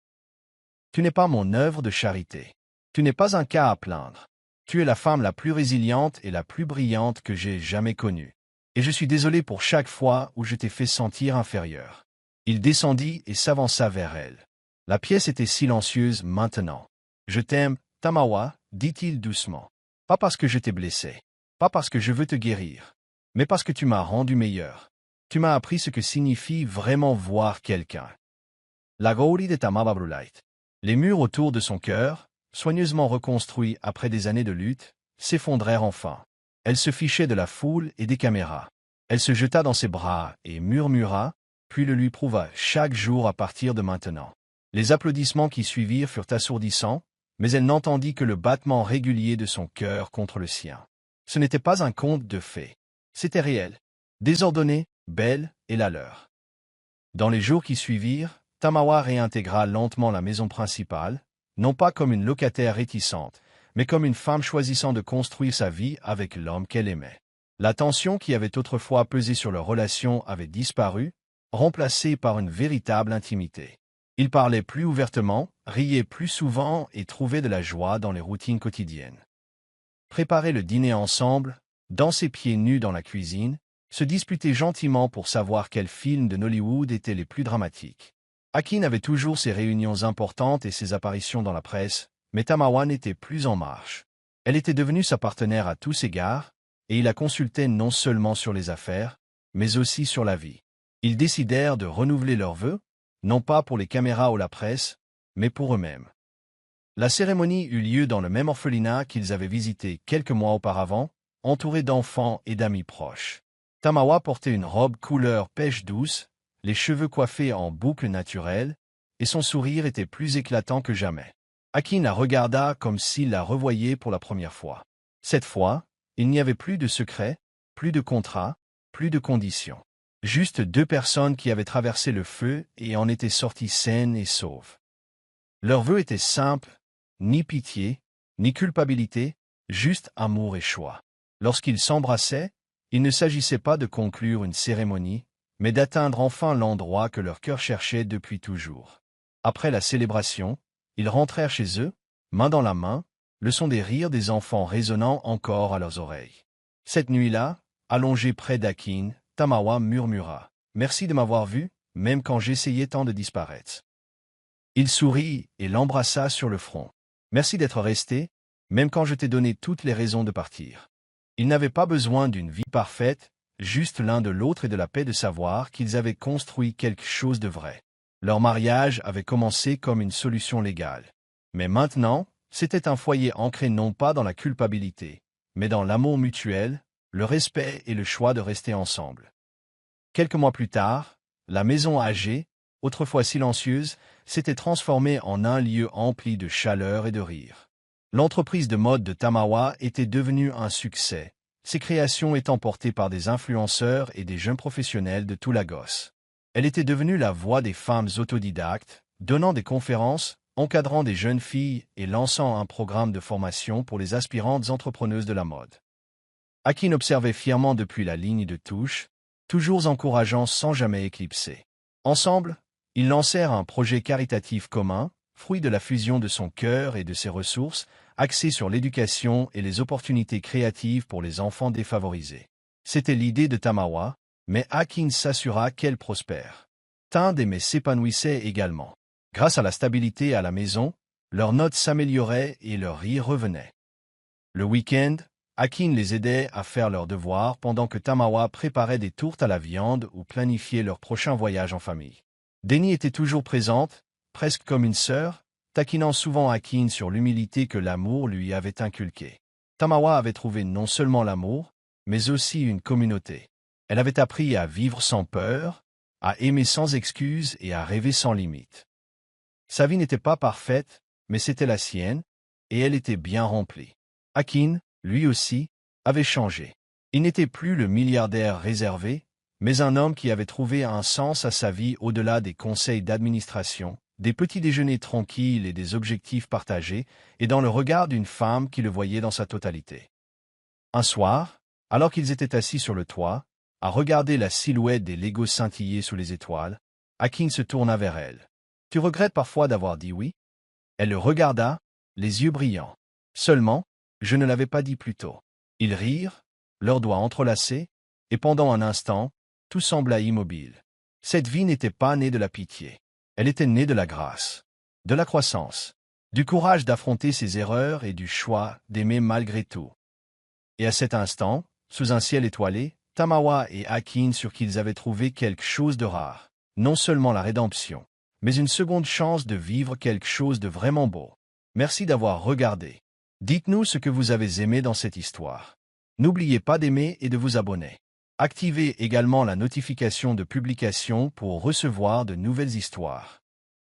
Tu n'es pas mon œuvre de charité. Tu n'es pas un cas à plaindre. Tu es la femme la plus résiliente et la plus brillante que j'ai jamais connue. Et je suis désolé pour chaque fois où je t'ai fait sentir inférieur. » Il descendit et s'avança vers elle. La pièce était silencieuse maintenant. « Je t'aime, Tamawa, » dit-il doucement. « Pas parce que je t'ai blessé, pas parce que je veux te guérir, mais parce que tu m'as rendu meilleur. Tu m'as appris ce que signifie vraiment voir quelqu'un. » La Gauri de Tamawa brûlait. Les murs autour de son cœur, soigneusement reconstruits après des années de lutte, s'effondrèrent enfin. Elle se fichait de la foule et des caméras. Elle se jeta dans ses bras et murmura, puis le lui prouva chaque jour à partir de maintenant. Les applaudissements qui suivirent furent assourdissants, mais elle n'entendit que le battement régulier de son cœur contre le sien. Ce n'était pas un conte de fées. C'était réel, désordonné, belle et la leur. Dans les jours qui suivirent, Tamawa réintégra lentement la maison principale, non pas comme une locataire réticente, mais comme une femme choisissant de construire sa vie avec l'homme qu'elle aimait. La tension qui avait autrefois pesé sur leur relation avait disparu, remplacée par une véritable intimité. Ils parlaient plus ouvertement, riaient plus souvent et trouvaient de la joie dans les routines quotidiennes. Préparer le dîner ensemble, danser pieds nus dans la cuisine, se disputer gentiment pour savoir quels films de Nollywood étaient les plus dramatiques. Akin avait toujours ses réunions importantes et ses apparitions dans la presse, mais Tamawa n'était plus en marche. Elle était devenue sa partenaire à tous égards, et il la consultait non seulement sur les affaires, mais aussi sur la vie. Ils décidèrent de renouveler leurs vœux, non pas pour les caméras ou la presse, mais pour eux-mêmes. La cérémonie eut lieu dans le même orphelinat qu'ils avaient visité quelques mois auparavant, entouré d'enfants et d'amis proches. Tamawa portait une robe couleur pêche douce, les cheveux coiffés en boucles naturelles, et son sourire était plus éclatant que jamais. Akin la regarda comme s'il la revoyait pour la première fois. Cette fois, il n'y avait plus de secret, plus de contrat, plus de conditions. Juste deux personnes qui avaient traversé le feu et en étaient sorties saines et sauves. Leur vœu était simple, ni pitié, ni culpabilité, juste amour et choix. Lorsqu'ils s'embrassaient, il ne s'agissait pas de conclure une cérémonie, mais d'atteindre enfin l'endroit que leur cœur cherchait depuis toujours. Après la célébration, ils rentrèrent chez eux, main dans la main, le son des rires des enfants résonnant encore à leurs oreilles. Cette nuit-là, allongé près d'Akin, Tamawa murmura « Merci de m'avoir vu, même quand j'essayais tant de disparaître. » Il sourit et l'embrassa sur le front. « Merci d'être resté, même quand je t'ai donné toutes les raisons de partir. » Ils n'avaient pas besoin d'une vie parfaite, juste l'un de l'autre et de la paix de savoir qu'ils avaient construit quelque chose de vrai. Leur mariage avait commencé comme une solution légale. Mais maintenant, c'était un foyer ancré non pas dans la culpabilité, mais dans l'amour mutuel, le respect et le choix de rester ensemble. Quelques mois plus tard, la maison âgée, autrefois silencieuse, s'était transformée en un lieu empli de chaleur et de rire. L'entreprise de mode de Tamawa était devenue un succès, ses créations étant portées par des influenceurs et des jeunes professionnels de tout Lagos. Elle était devenue la voix des femmes autodidactes, donnant des conférences, encadrant des jeunes filles et lançant un programme de formation pour les aspirantes entrepreneuses de la mode. Akin observait fièrement depuis la ligne de touche, toujours encourageant sans jamais éclipser. Ensemble, ils lancèrent un projet caritatif commun, fruit de la fusion de son cœur et de ses ressources, axé sur l'éducation et les opportunités créatives pour les enfants défavorisés. C'était l'idée de Tamawa, mais Akin s'assura qu'elle prospère. Tinde et s'épanouissait également. Grâce à la stabilité à la maison, leurs notes s'amélioraient et leurs rires revenaient. Le week-end, Akin les aidait à faire leurs devoirs pendant que Tamawa préparait des tourtes à la viande ou planifiait leur prochain voyage en famille. Denny était toujours présente, presque comme une sœur, taquinant souvent Akin sur l'humilité que l'amour lui avait inculquée. Tamawa avait trouvé non seulement l'amour, mais aussi une communauté. Elle avait appris à vivre sans peur, à aimer sans excuses et à rêver sans limite. Sa vie n'était pas parfaite, mais c'était la sienne, et elle était bien remplie. Akin, lui aussi, avait changé. Il n'était plus le milliardaire réservé, mais un homme qui avait trouvé un sens à sa vie au-delà des conseils d'administration, des petits déjeuners tranquilles et des objectifs partagés, et dans le regard d'une femme qui le voyait dans sa totalité. Un soir, alors qu'ils étaient assis sur le toit, à regarder la silhouette des Legos scintiller sous les étoiles, Akin se tourna vers elle. « Tu regrettes parfois d'avoir dit oui ?» Elle le regarda, les yeux brillants. « Seulement, je ne l'avais pas dit plus tôt. » Ils rirent, leurs doigts entrelacés, et pendant un instant, tout sembla immobile. Cette vie n'était pas née de la pitié. Elle était née de la grâce, de la croissance, du courage d'affronter ses erreurs et du choix d'aimer malgré tout. Et à cet instant, sous un ciel étoilé, Tamawa et Akin surent qu'ils avaient trouvé quelque chose de rare. Non seulement la rédemption, mais une seconde chance de vivre quelque chose de vraiment beau. Merci d'avoir regardé. Dites-nous ce que vous avez aimé dans cette histoire. N'oubliez pas d'aimer et de vous abonner. Activez également la notification de publication pour recevoir de nouvelles histoires.